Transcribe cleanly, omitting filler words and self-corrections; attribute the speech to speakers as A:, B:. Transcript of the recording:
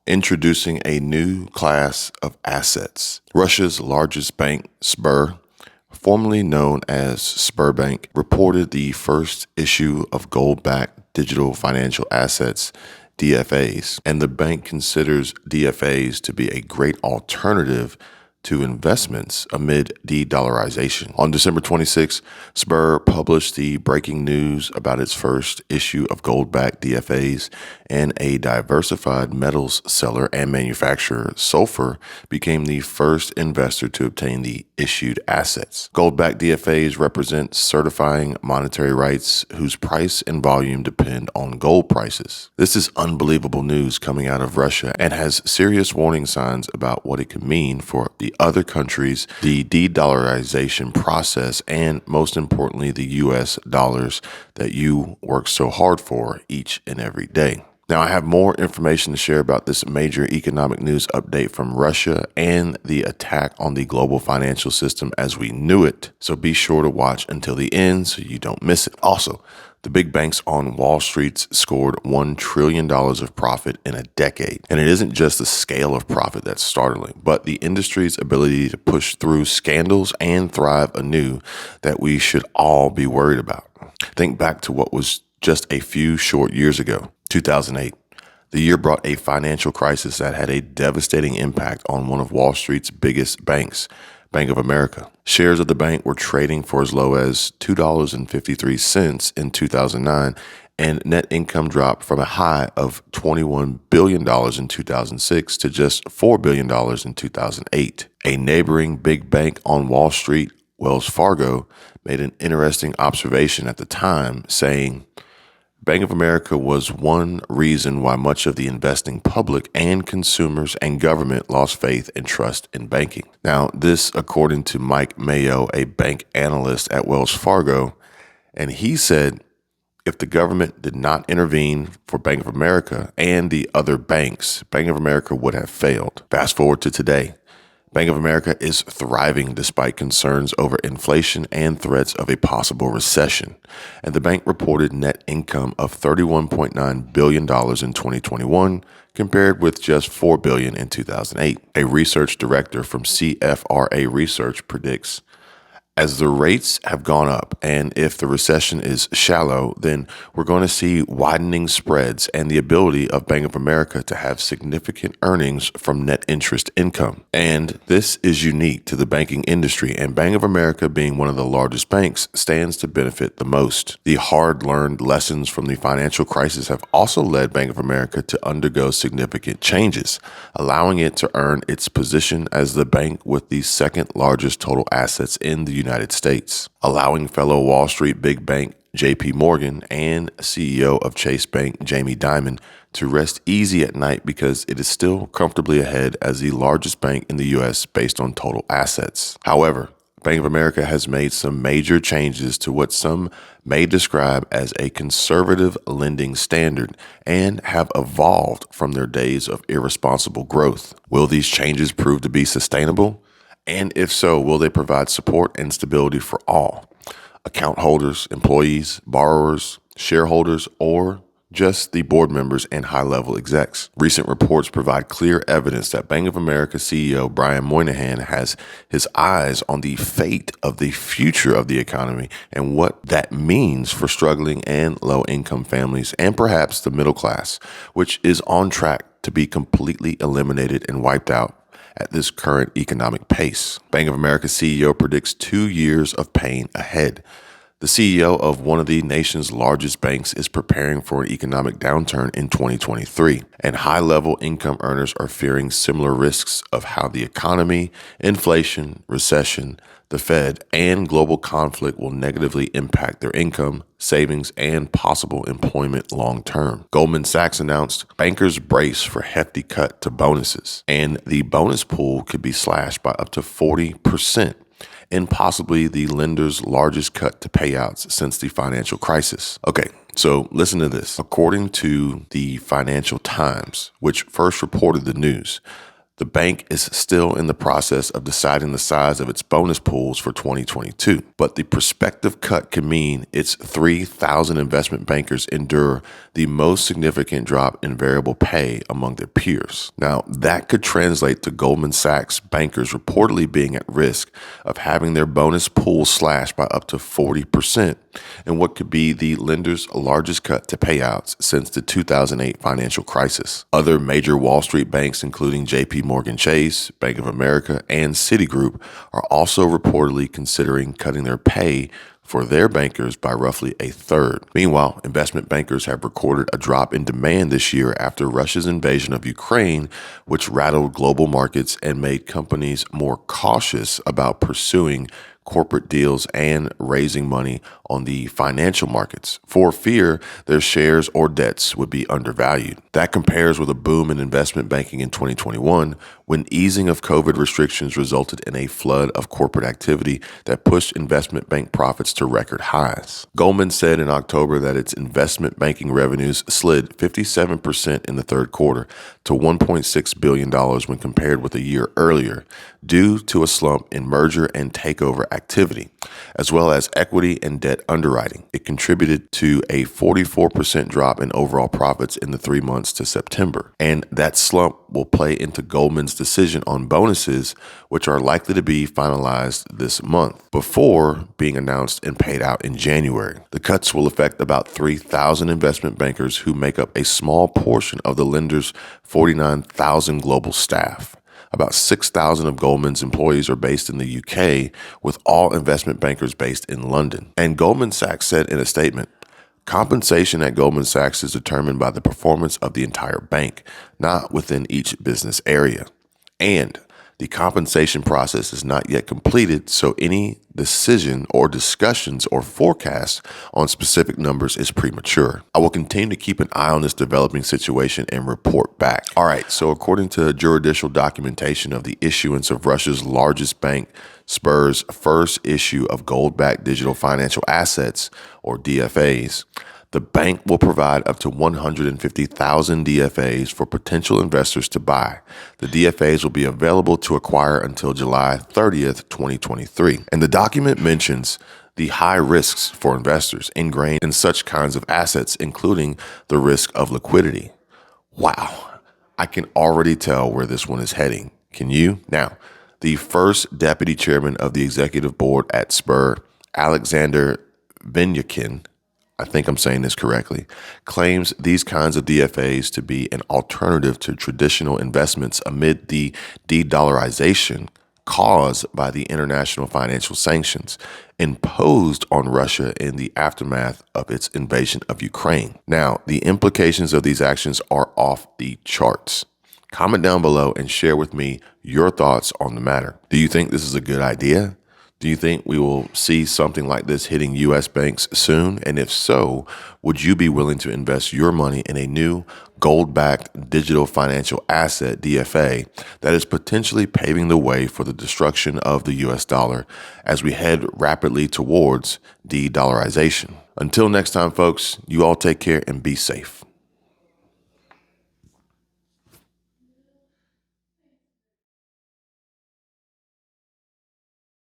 A: introducing a new class of assets. Russia's largest bank, Sber, formerly known as Sberbank, reported the first issue of gold-backed digital financial assets, DFAs, and the bank considers DFAs to be a great alternative to investments amid de-dollarization. On December 26, Sber published the breaking news about its first issue of gold-backed DFAs, and a diversified metals seller and manufacturer, Sulfur, became the first investor to obtain the issued assets. Gold-backed DFAs represent certifying monetary rights whose price and volume depend on gold prices. This is unbelievable news coming out of Russia and has serious warning signs about what it could mean for the other countries, the de-dollarization process, and most importantly, the US dollars that you work so hard for each and every day. Now, I have more information to share about this major economic news update from Russia and the attack on the global financial system as we knew it. So be sure to watch until the end so you don't miss it. Also, the big banks on Wall Street scored $1 trillion of profit in a decade. And it isn't just the scale of profit that's startling, but the industry's ability to push through scandals and thrive anew that we should all be worried about. Think back to what was just a few short years ago, 2008. The year brought a financial crisis that had a devastating impact on one of Wall Street's biggest banks, Bank of America. Shares of the bank were trading for as low as $2.53 in 2009, and net income dropped from a high of $21 billion in 2006 to just $4 billion in 2008. A neighboring big bank on Wall Street, Wells Fargo, made an interesting observation at the time, saying, Bank of America was one reason why much of the investing public and consumers and government lost faith and trust in banking. Now, this according to Mike Mayo, a bank analyst at Wells Fargo, and he said if the government did not intervene for Bank of America and the other banks, Bank of America would have failed. Fast forward to today. Bank of America is thriving despite concerns over inflation and threats of a possible recession. And the bank reported net income of $31.9 billion in 2021, compared with just $4 billion in 2008. A research director from CFRA Research predicts, as the rates have gone up, and if the recession is shallow, then we're going to see widening spreads and the ability of Bank of America to have significant earnings from net interest income. And this is unique to the banking industry, and Bank of America, being one of the largest banks, stands to benefit the most. The hard-learned lessons from the financial crisis have also led Bank of America to undergo significant changes, allowing it to earn its position as the bank with the second largest total assets in the United States, allowing fellow Wall Street big bank JP Morgan and CEO of Chase Bank Jamie Dimon to rest easy at night because it is still comfortably ahead as the largest bank in the U.S. based on total assets. However, Bank of America has made some major changes to what some may describe as a conservative lending standard and have evolved from their days of irresponsible growth. Will these changes prove to be sustainable? And if so, will they provide support and stability for all? Account holders, employees, borrowers, shareholders, or just the board members and high-level execs? Recent reports provide clear evidence that Bank of America CEO Brian Moynihan has his eyes on the fate of the future of the economy and what that means for struggling and low-income families and perhaps the middle class, which is on track to be completely eliminated and wiped out at this current economic pace. Bank of America CEO predicts 2 years of pain ahead. The CEO of one of the nation's largest banks is preparing for an economic downturn in 2023, and high-level income earners are fearing similar risks of how the economy, inflation, recession, the Fed, and global conflict will negatively impact their income, savings, and possible employment long-term. Goldman Sachs announced bankers brace for hefty cut to bonuses, and the bonus pool could be slashed by up to 40%. And possibly the lender's largest cut to payouts since the financial crisis. Okay, so listen to this. According to the Financial Times, which first reported the news, The bank is still in the process of deciding the size of its bonus pools for 2022, but the prospective cut could mean its 3,000 investment bankers endure the most significant drop in variable pay among their peers. Now, that could translate to Goldman Sachs bankers reportedly being at risk of having their bonus pool slashed by up to 40% in what could be the lender's largest cut to payouts since the 2008 financial crisis. Other major Wall Street banks, including JP Morgan Chase, Bank of America, and Citigroup, are also reportedly considering cutting their pay for their bankers by roughly a third. Meanwhile, investment bankers have recorded a drop in demand this year after Russia's invasion of Ukraine, which rattled global markets and made companies more cautious about pursuing corporate deals and raising money on the financial markets for fear their shares or debts would be undervalued. That compares with a boom in investment banking in 2021 when easing of COVID restrictions resulted in a flood of corporate activity that pushed investment bank profits to record highs. Goldman said in October that its investment banking revenues slid 57% in the third quarter to $1.6 billion when compared with a year earlier, due to a slump in merger and takeover activity, as well as equity and debt underwriting. It contributed to a 44% drop in overall profits in the 3 months to September. And that slump will play into Goldman's decision on bonuses, which are likely to be finalized this month before being announced and paid out in January. The cuts will affect about 3,000 investment bankers who make up a small portion of the lender's 49,000 global staff. About 6,000 of Goldman's employees are based in the UK, with all investment bankers based in London. And Goldman Sachs said in a statement, compensation at Goldman Sachs is determined by the performance of the entire bank, not within each business area. And the compensation process is not yet completed, so any decision or discussions or forecasts on specific numbers is premature. I will continue to keep an eye on this developing situation and report back. All right, so according to judicial documentation of the issuance of Russia's largest bank, Sber's first issue of gold-backed digital financial assets, or DFAs, the bank will provide up to 150,000 DFAs for potential investors to buy. The DFAs will be available to acquire until July 30th, 2023. And the document mentions the high risks for investors ingrained in such kinds of assets, including the risk of liquidity. Wow, I can already tell where this one is heading. Can you? Now, the first deputy chairman of the executive board at Sber, Alexander Vinyakin, I think I'm saying this correctly, claims these kinds of DFAs to be an alternative to traditional investments amid the de-dollarization caused by the international financial sanctions imposed on Russia in the aftermath of its invasion of Ukraine. Now, the implications of these actions are off the charts. Comment down below and share with me your thoughts on the matter. Do you think this is a good idea? Do you think we will see something like this hitting U.S. banks soon? And if so, would you be willing to invest your money in a new gold-backed digital financial asset, DFA, that is potentially paving the way for the destruction of the U.S. dollar as we head rapidly towards de-dollarization? Until next time, folks, you all take care and be safe.